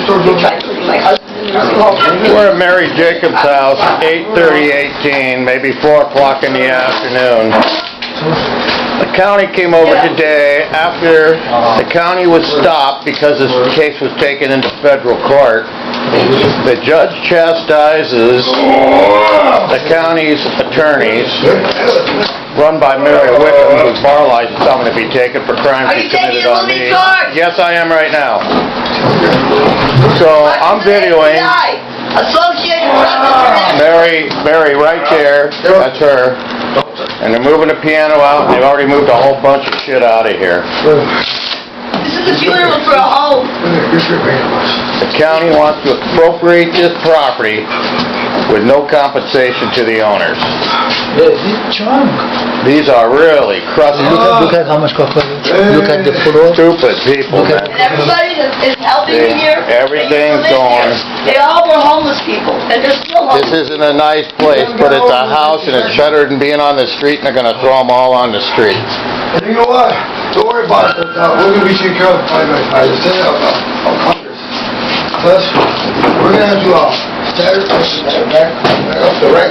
My husband. We're at Mary Jacobs' house, 8:30, maybe 4 o'clock in the afternoon. The county came over today after the county was stopped because this case was taken into federal court. The judge chastises the county's attorneys, run by Mary Wickham, whose bar license I'm going to be taken for crimes she committed on me. Yes, I am right now. So I'm videoing Mary right there. That's her. And they're moving the piano out, and they've already moved a whole bunch of shit out of here. This is a funeral for a home. The county wants to appropriate this property with no compensation to the owners. These are really crusty. Look at how much copper. Look at the floor. Stupid people, man. And everybody is helping me here. Everything's going. They all were homeless people, and they're still homeless. This isn't a nice place, but it's a house, and it's better than being on the street, and they're going to throw them all on the street. And you know what? Don't worry about it. We're going to be taking care of it of Congress. Plus, we're going to have to back up the right.